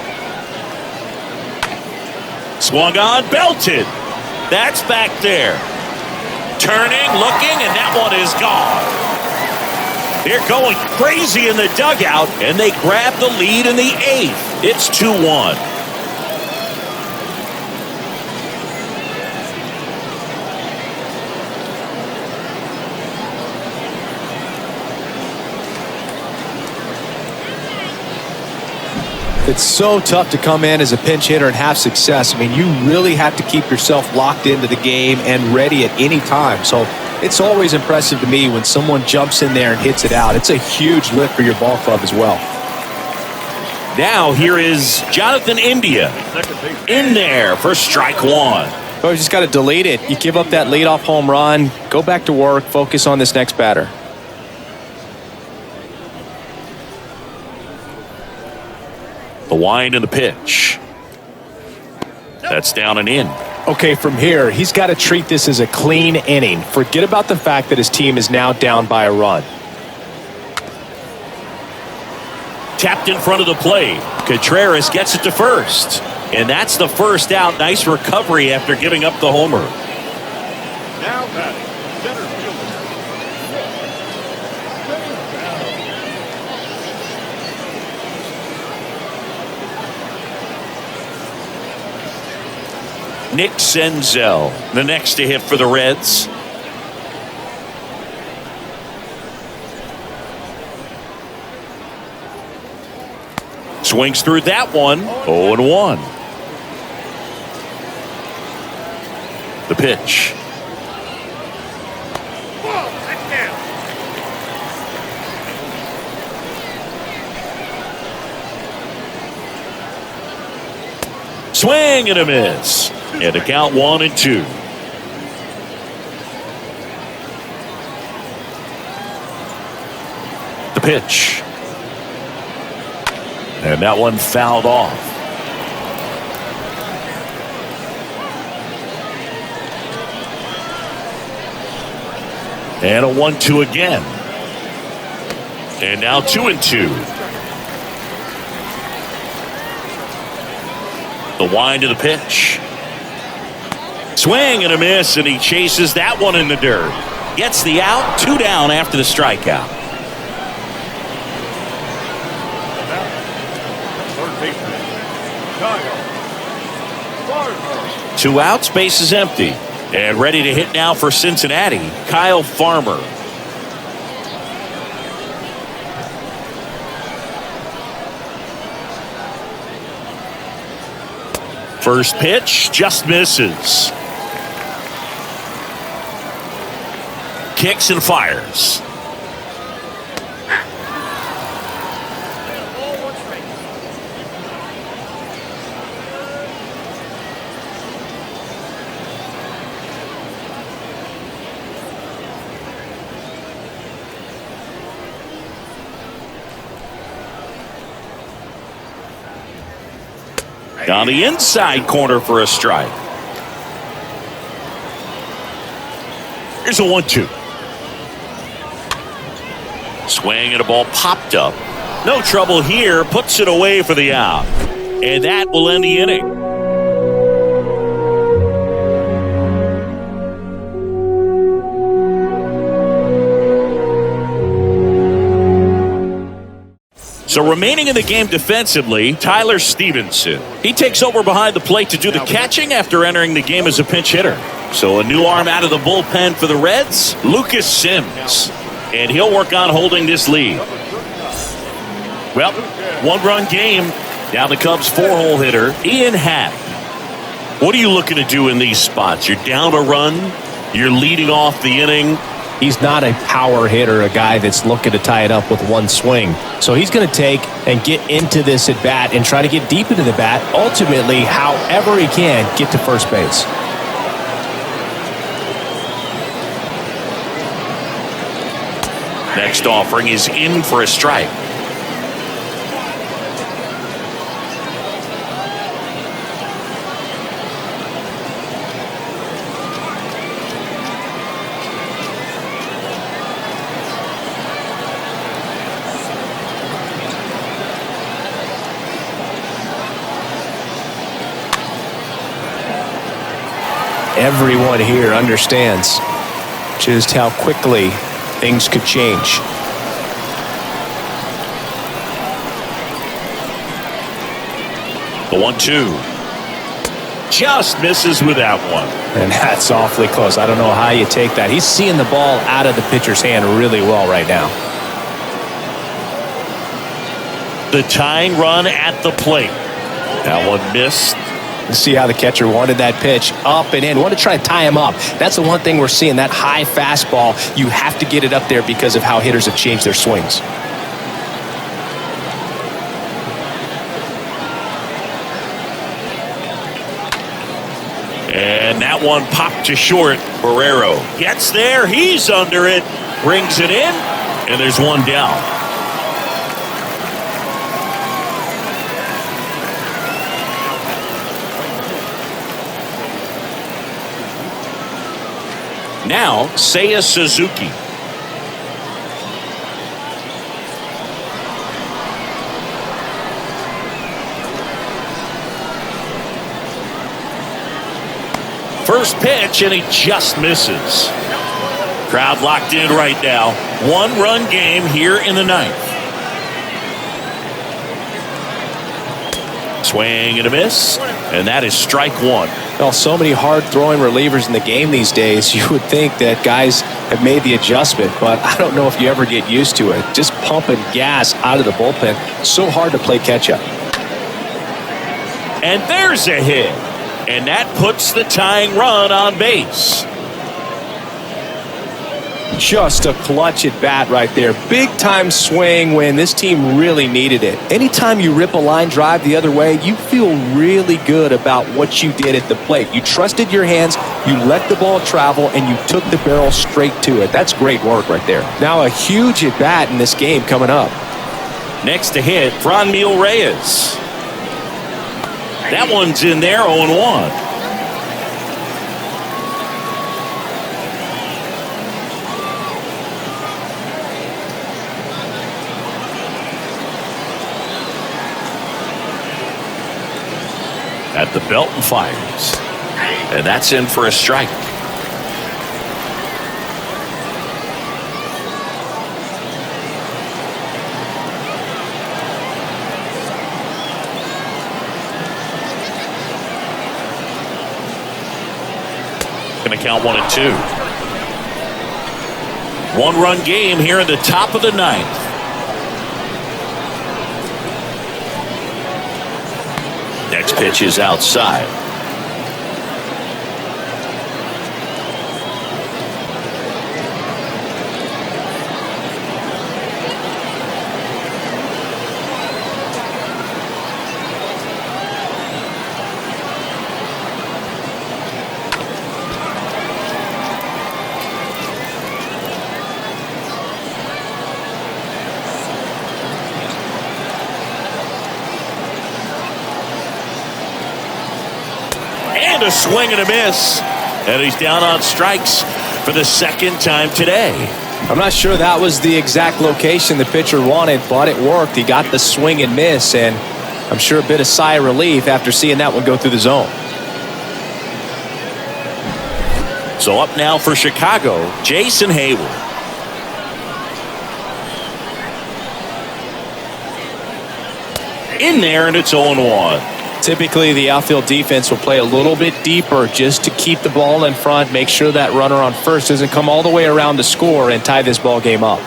S1: Swung on, belted. That's back there. Turning, looking, and that one is gone. They're going crazy in the dugout, and they grab the lead in the 8th. It's 2-1.
S5: It's so tough to come in as a pinch hitter and have success. I mean, you really have to keep yourself locked into the game and ready at any time. So it's always impressive to me when someone jumps in there and hits it out. It's a huge lift for your ball club as well.
S1: Now here is Jonathan India in there for strike 1.
S5: Oh, you just got to delete it. You give up that leadoff home run, go back to work, focus on this next batter.
S1: The wind and the pitch. That's down and in.
S5: Okay, from here, he's got to treat this as a clean inning. Forget about the fact that his team is now down by a run.
S1: Tapped in front of the plate. Contreras gets it to first. And that's the first out. Nice recovery after giving up the homer.
S2: Now batting, center fielder.
S1: Nick Senzel, the next to hit for the Reds. Swings through that one. 0-1. The pitch. Swing and a miss. And a count 1-2. The pitch. And that one fouled off. And a 1-2 again. And now 2-2. The wind of the pitch. Swing and a miss, and he chases that one in the dirt. Gets the out, 2 down after the strikeout.
S2: Third baseman, Kyle Farmer.
S1: 2 outs, base is empty. And ready to hit now for Cincinnati, Kyle Farmer. First pitch just misses. Kicks and fires. Down the inside corner for a strike. Here's a 1-2. Swing and a ball popped up. No trouble here. Puts it away for the out. And that will end the inning. So remaining in the game defensively, Tyler Stevenson. He takes over behind the plate to do the catching after entering the game as a pinch hitter. So a new arm out of the bullpen for the Reds, Lucas Sims. And he'll work on holding this lead. Well, 1-run game. Now the Cubs 4-hole hitter, Ian Happ. What are you looking to do in these spots? You're down a run. You're leading off the inning.
S5: He's not a power hitter, a guy that's looking to tie it up with one swing. So he's going to take and get into this at bat and try to get deep into the bat. Ultimately, however he can, get to first base.
S1: Next offering is in for a strike.
S5: Everyone here understands just how quickly things could change.
S1: The 1-2. Just misses with that one.
S5: And that's awfully close. I don't know how you take that. He's seeing the ball out of the pitcher's hand really well right now.
S1: The tying run at the plate. That one missed.
S5: See how the catcher wanted that pitch up and in. Want to try to tie him up. That's the one thing we're seeing, that high fastball. You have to get it up there because of how hitters have changed their swings.
S1: And that one popped to short. Barrero gets there. He's under it. Brings it in. And there's one down. Now, Seiya Suzuki. First pitch, and he just misses. Crowd locked in right now. 1-run game here in the 9th. Swing and a miss, and that is strike 1.
S5: Well, so many hard-throwing relievers in the game these days, you would think that guys have made the adjustment, but I don't know if you ever get used to it. Just pumping gas out of the bullpen, so hard to play catch-up.
S1: And there's a hit. And that puts the tying run on base.
S5: Just a clutch at bat right there. Big time swing when this team really needed it. Anytime you rip a line drive the other way, you feel really good about what you did at the plate. You trusted your hands, you let the ball travel, and you took the barrel straight to it. That's great work right there. Now a huge at bat in this game coming up.
S1: Next to hit, Franmil Reyes. That one's in there, 0-1. At the belt and fires. And that's in for a strike. Going to count 1-2. One-run game here in the top of the ninth. Next pitch is outside. And a swing and a miss. And he's down on strikes for the second time today.
S5: I'm not sure that was the exact location the pitcher wanted, but it worked. He got the swing and miss, and I'm sure a bit of sigh of relief after seeing that one go through the zone.
S1: So up now for Chicago, Jason Hayward. In there, and it's 0-1.
S5: Typically, the outfield defense will play a little bit deeper just to keep the ball in front, make sure that runner on first doesn't come all the way around to score and tie this ball game up.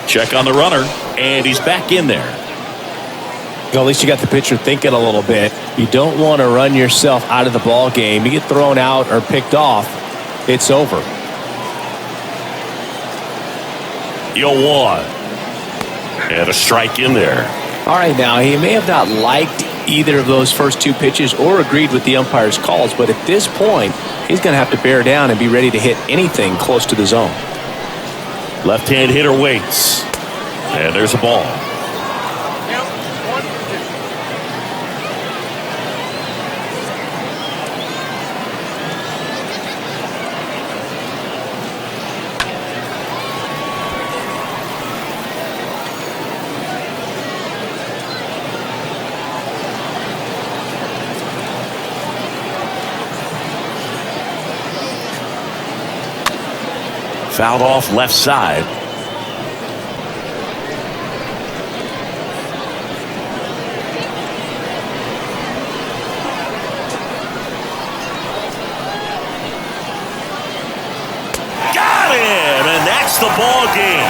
S1: Check on the runner, and he's back in there.
S5: Well, at least you got the pitcher thinking a little bit. You don't want to run yourself out of the ball game. You get thrown out or picked off, it's over.
S1: 0-1. And a strike in there.
S5: All right, now, he may have not liked either of those first two pitches or agreed with the umpire's calls, but at this point, he's going to have to bear down and be ready to hit anything close to the zone.
S1: Left-hand hitter waits. And there's a ball. Fouled off left side. Got him, and that's the ball game.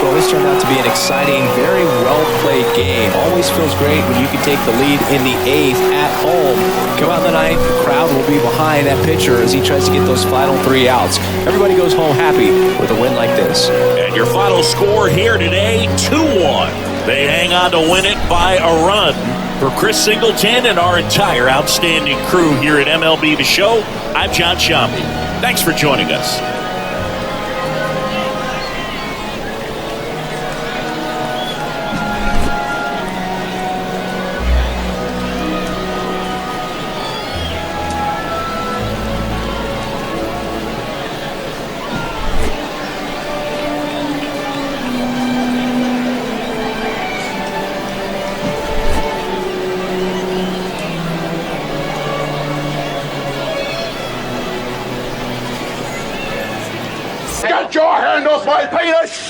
S5: Well, this turned out to be an exciting, very well-played game. Always feels great when you can take the lead in the eighth at home. Come out in the ninth, the crowd will be behind that pitcher as he tries to get those final 3 outs. Everybody goes home happy with a win like this.
S1: And your final score here today, 2-1. They hang on to win it by a run. For Chris Singleton and our entire outstanding crew here at MLB The Show, I'm John Shambi. Thanks for joining us.
S4: Get your hand off my penis!